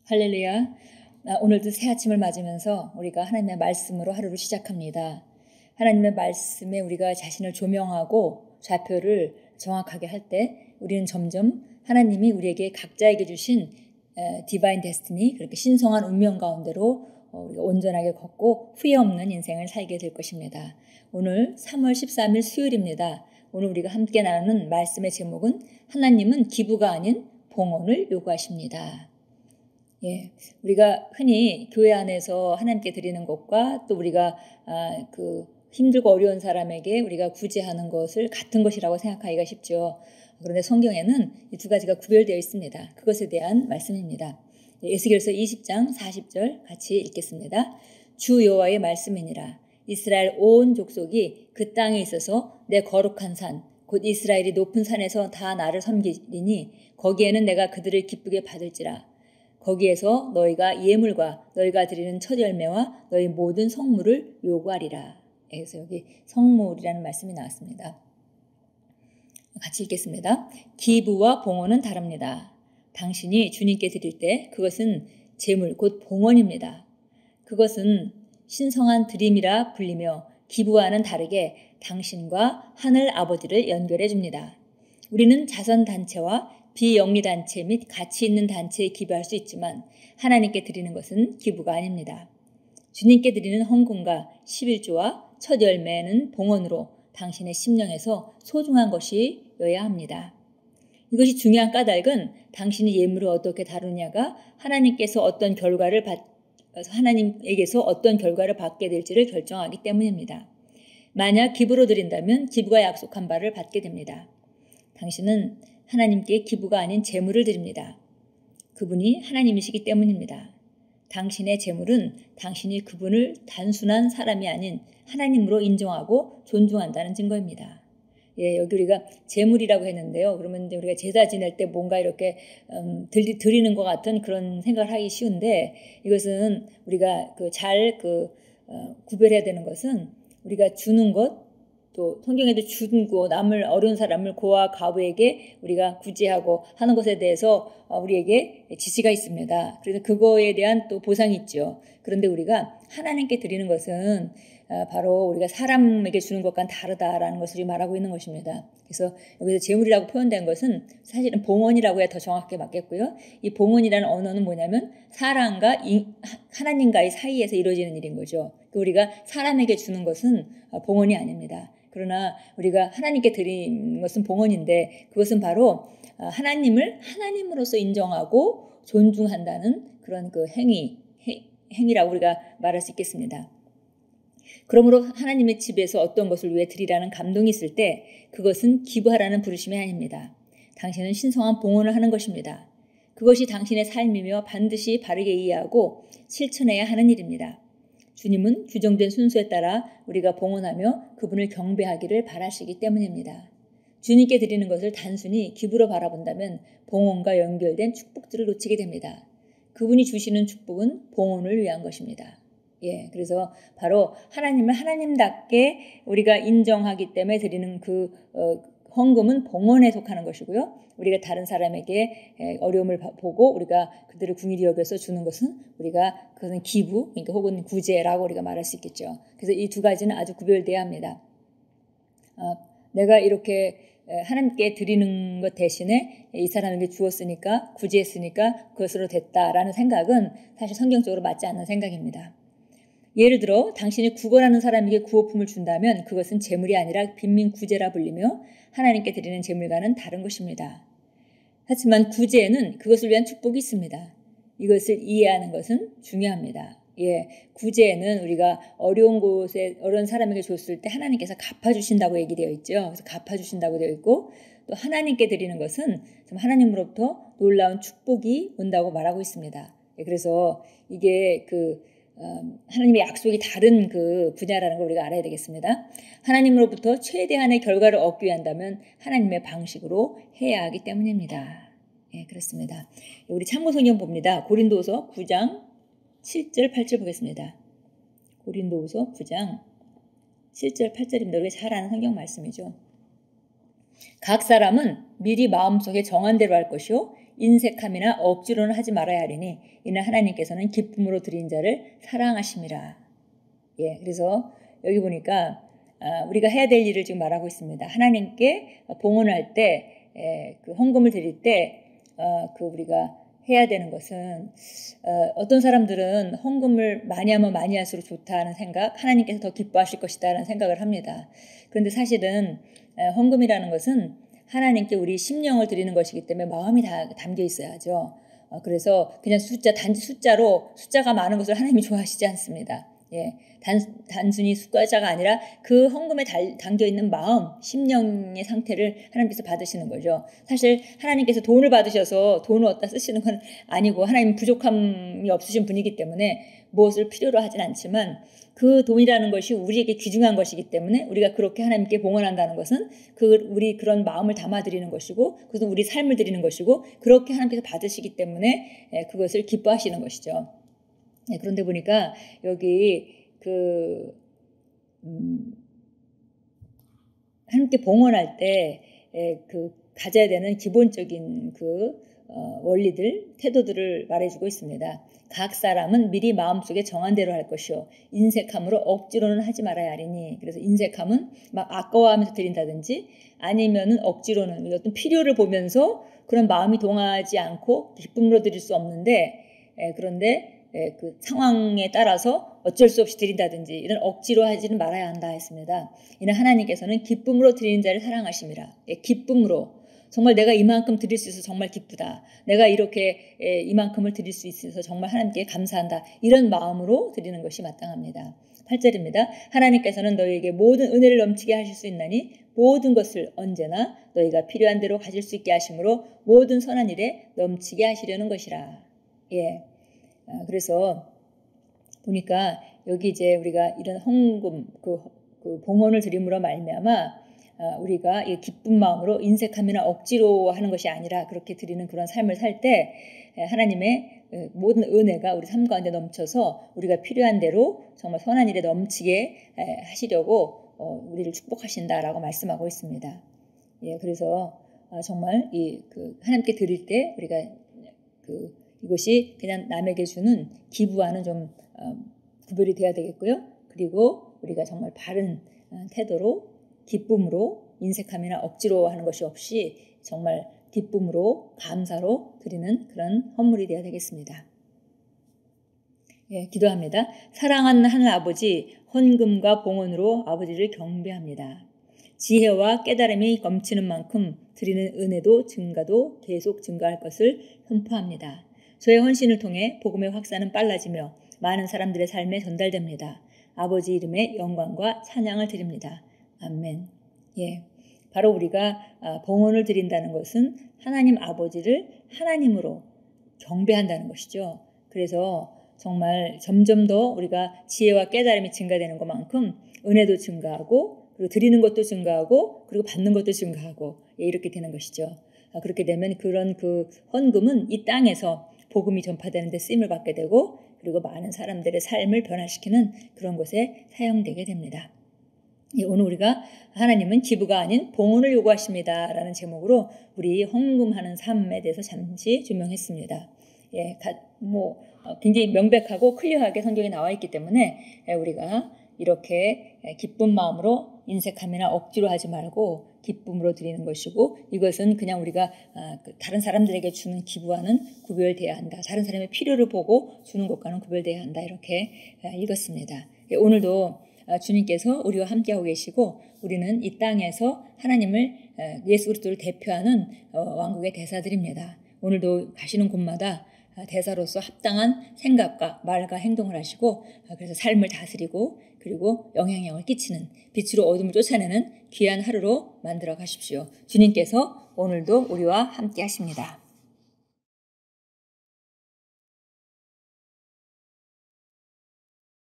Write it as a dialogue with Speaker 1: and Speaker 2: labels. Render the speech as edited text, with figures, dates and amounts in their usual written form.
Speaker 1: 할렐루야. 오늘도 새 아침을 맞으면서 우리가 하나님의 말씀으로 하루를 시작합니다. 하나님의 말씀에 우리가 자신을 조명하고 좌표를 정확하게 할 때 우리는 점점 하나님이 우리에게 각자에게 주신 디바인 데스티니, 그렇게 신성한 운명 가운데로 우리가 온전하게 걷고 후회 없는 인생을 살게 될 것입니다. 오늘 3월 13일 수요일입니다. 오늘 우리가 함께 나누는 말씀의 제목은 하나님은 기부가 아닌 봉헌을 요구하십니다. 예, 우리가 흔히 교회 안에서 하나님께 드리는 것과 또 우리가 힘들고 어려운 사람에게 우리가 구제하는 것을 같은 것이라고 생각하기가 쉽죠. 그런데 성경에는 이 두 가지가 구별되어 있습니다. 그것에 대한 말씀입니다. 에스겔서 20장 40절 같이 읽겠습니다. 주 여호와의 말씀이니라. 이스라엘 온 족속이 그 땅에 있어서 내 거룩한 산, 곧 이스라엘이 높은 산에서 다 나를 섬기리니 거기에는 내가 그들을 기쁘게 받을지라. 거기에서 너희가 예물과 너희가 드리는 첫 열매와 너희 모든 성물을 요구하리라. 그래서 여기 성물이라는 말씀이 나왔습니다. 같이 읽겠습니다. 기부와 봉헌은 다릅니다. 당신이 주님께 드릴 때 그것은 제물 곧 봉헌입니다. 그것은 신성한 드림이라 불리며 기부와는 다르게 당신과 하늘 아버지를 연결해 줍니다. 우리는 자선단체와 비영리단체 및 가치 있는 단체에 기부할 수 있지만 하나님께 드리는 것은 기부가 아닙니다. 주님께 드리는 헌금과 11조와 첫 열매는 봉헌으로 당신의 심령에서 소중한 것이어야 합니다. 이것이 중요한 까닭은 당신이 예물을 어떻게 다루냐가 하나님에게서 어떤 결과를 받게 될지를 결정하기 때문입니다. 만약 기부로 드린다면 기부가 약속한 바를 받게 됩니다. 당신은 하나님께 기부가 아닌 재물을 드립니다. 그분이 하나님이시기 때문입니다. 당신의 재물은 당신이 그분을 단순한 사람이 아닌 하나님으로 인정하고 존중한다는 증거입니다. 예, 여기 우리가 재물이라고 했는데요. 그러면 이제 우리가 제사 지낼 때 뭔가 이렇게 드리는 것 같은 그런 생각을 하기 쉬운데 이것은 우리가 구별해야 되는 것은 우리가 주는 것, 또 성경에도 주고 남을 어려운 사람을 고아 과부에게 우리가 구제하고 하는 것에 대해서 우리에게 지시가 있습니다. 그래서 그거에 대한 또 보상이 있죠. 그런데 우리가 하나님께 드리는 것은 바로 우리가 사람에게 주는 것과는 다르다라는 것을 말하고 있는 것입니다. 그래서 여기서 재물이라고 표현된 것은 사실은 봉헌이라고 해야 더 정확하게 맞겠고요. 이 봉헌이라는 언어는 뭐냐면 사람과 하나님과의 사이에서 이루어지는 일인 거죠. 우리가 사람에게 주는 것은 봉헌이 아닙니다. 그러나 우리가 하나님께 드리는 것은 봉헌인데 그것은 바로 하나님을 하나님으로서 인정하고 존중한다는 그런 행위라고 우리가 말할 수 있겠습니다. 그러므로 하나님의 집에서 어떤 것을 위해 드리라는 감동이 있을 때 그것은 기부하라는 부르심이 아닙니다. 당신은 신성한 봉헌을 하는 것입니다. 그것이 당신의 삶이며 반드시 바르게 이해하고 실천해야 하는 일입니다. 주님은 규정된 순서에 따라 우리가 봉헌하며 그분을 경배하기를 바라시기 때문입니다. 주님께 드리는 것을 단순히 기부로 바라본다면 봉헌과 연결된 축복들을 놓치게 됩니다. 그분이 주시는 축복은 봉헌을 위한 것입니다. 예, 그래서 바로 하나님을 하나님답게 우리가 인정하기 때문에 드리는 헌금은 봉헌에 속하는 것이고요. 우리가 다른 사람에게 어려움을 보고 우리가 그들을 긍휼히 여겨서 주는 것은 그것은 기부, 그러니까 혹은 구제라고 우리가 말할 수 있겠죠. 그래서 이 두 가지는 아주 구별돼야 합니다. 내가 이렇게 하나님께 드리는 것 대신에 이 사람에게 주었으니까 구제했으니까 그것으로 됐다라는 생각은 사실 성경적으로 맞지 않는 생각입니다. 예를 들어 당신이 구걸하는 사람에게 구호품을 준다면 그것은 재물이 아니라 빈민 구제라 불리며 하나님께 드리는 재물과는 다른 것입니다. 하지만 구제에는 그것을 위한 축복이 있습니다. 이것을 이해하는 것은 중요합니다. 예, 구제에는 우리가 어려운 사람에게 줬을 때 하나님께서 갚아주신다고 얘기되어 있죠. 그래서 갚아주신다고 되어 있고 또 하나님께 드리는 것은 하나님으로부터 놀라운 축복이 온다고 말하고 있습니다. 예, 그래서 이게 하나님의 약속이 다른 분야라는 걸 우리가 알아야 되겠습니다. 하나님으로부터 최대한의 결과를 얻기 위한다면 하나님의 방식으로 해야 하기 때문입니다. 예, 그렇습니다. 우리 참고 성경 봅니다. 고린도후서 9장 7절 8절 보겠습니다. 고린도후서 9장 7절 8절입니다. 우리가 잘 아는 성경 말씀이죠. 각 사람은 미리 마음속에 정한 대로 할 것이요 인색함이나 억지로는 하지 말아야 하리니 이는 하나님께서는 기쁨으로 드린 자를 사랑하심이라. 예, 그래서 여기 보니까 우리가 해야 될 일을 지금 말하고 있습니다. 하나님께 봉헌할 때 그 헌금을 드릴 때 그 우리가 해야 되는 것은 어떤 사람들은 헌금을 많이 하면 많이 할수록 좋다는 생각, 하나님께서 더 기뻐하실 것이다라는 생각을 합니다. 그런데 사실은 헌금이라는 것은 하나님께 우리 심령을 드리는 것이기 때문에 마음이 다 담겨 있어야죠. 그래서 그냥 단지 숫자가 많은 것을 하나님이 좋아하시지 않습니다. 예, 단순히 숫자가 아니라 그 헌금에 담겨 있는 마음, 심령의 상태를 하나님께서 받으시는 거죠. 사실 하나님께서 돈을 받으셔서 돈을 어디다 쓰시는 건 아니고 하나님 부족함이 없으신 분이기 때문에 무엇을 필요로 하진 않지만 그 돈이라는 것이 우리에게 귀중한 것이기 때문에 우리가 그렇게 하나님께 봉헌한다는 것은 우리 그런 마음을 담아드리는 것이고 그것은 우리 삶을 드리는 것이고 그렇게 하나님께서 받으시기 때문에 그것을 기뻐하시는 것이죠. 그런데 보니까 여기 하나님께 봉헌할 때 가져야 되는 기본적인 원리들, 태도들을 말해주고 있습니다. 각 사람은 미리 마음속에 정한 대로 할 것이요 인색함으로 억지로는 하지 말아야 하리니. 그래서 인색함은 막 아까워하면서 드린다든지 아니면은 억지로는 어떤 필요를 보면서 그런 마음이 동하지 않고 기쁨으로 드릴 수 없는데 그런데 그 상황에 따라서 어쩔 수 없이 드린다든지 이런 억지로 하지는 말아야 한다 했습니다. 이는 하나님께서는 기쁨으로 드리는 자를 사랑하심이라. 기쁨으로 정말 내가 이만큼 드릴 수 있어서 정말 기쁘다. 내가 이렇게 이만큼을 드릴 수 있어서 정말 하나님께 감사한다. 이런 마음으로 드리는 것이 마땅합니다. 8절입니다. 하나님께서는 너희에게 모든 은혜를 넘치게 하실 수 있나니 모든 것을 언제나 너희가 필요한 대로 가질 수 있게 하심으로 모든 선한 일에 넘치게 하시려는 것이라. 예. 그래서 보니까 여기 이제 우리가 이런 헌금, 그 봉헌을 드림으로 말미암아 우리가 이 기쁜 마음으로 인색함이나 억지로 하는 것이 아니라 그렇게 드리는 그런 삶을 살 때 하나님의 모든 은혜가 우리 삶 가운데 넘쳐서 우리가 필요한 대로 정말 선한 일에 넘치게 하시려고 우리를 축복하신다라고 말씀하고 있습니다. 예, 그래서 정말 하나님께 드릴 때 우리가 이것이 그냥 남에게 주는 기부와는 좀 구별이 돼야 되겠고요. 그리고 우리가 정말 바른 태도로 기쁨으로 인색함이나 억지로 하는 것이 없이 정말 기쁨으로 감사로 드리는 그런 헌물이 되어야 되겠습니다. 예, 기도합니다. 사랑하는 하늘 아버지, 헌금과 봉헌으로 아버지를 경배합니다. 지혜와 깨달음이 넘치는 만큼 드리는 은혜도 증가도 계속 증가할 것을 선포합니다. 저의 헌신을 통해 복음의 확산은 빨라지며 많은 사람들의 삶에 전달됩니다. 아버지 이름의 영광과 찬양을 드립니다. 아멘. 예, 바로 우리가 봉헌을 드린다는 것은 하나님 아버지를 하나님으로 경배한다는 것이죠. 그래서 정말 점점 더 우리가 지혜와 깨달음이 증가되는 것만큼 은혜도 증가하고 그리고 드리는 것도 증가하고 그리고 받는 것도 증가하고 이렇게 되는 것이죠. 그렇게 되면 그런 헌금은 이 땅에서 복음이 전파되는 데 쓰임을 받게 되고 그리고 많은 사람들의 삶을 변화시키는 그런 곳에 사용되게 됩니다. 오늘 우리가 하나님은 기부가 아닌 봉헌을 요구하십니다 라는 제목으로 우리 헌금하는 삶에 대해서 잠시 조명했습니다. 예, 굉장히 명백하고 클리어하게 성경에 나와 있기 때문에 우리가 이렇게 기쁜 마음으로 인색함이나 억지로 하지 말고 기쁨으로 드리는 것이고 이것은 그냥 우리가 다른 사람들에게 주는 기부와는 구별돼야 한다. 다른 사람의 필요를 보고 주는 것과는 구별돼야 한다. 이렇게 읽었습니다. 오늘도 주님께서 우리와 함께하고 계시고 우리는 이 땅에서 하나님을 예수 그리스도를 대표하는 왕국의 대사들입니다. 오늘도 가시는 곳마다 대사로서 합당한 생각과 말과 행동을 하시고 그래서 삶을 다스리고 그리고 영향력을 끼치는 빛으로 어둠을 쫓아내는 귀한 하루로 만들어 가십시오. 주님께서 오늘도 우리와 함께 하십니다.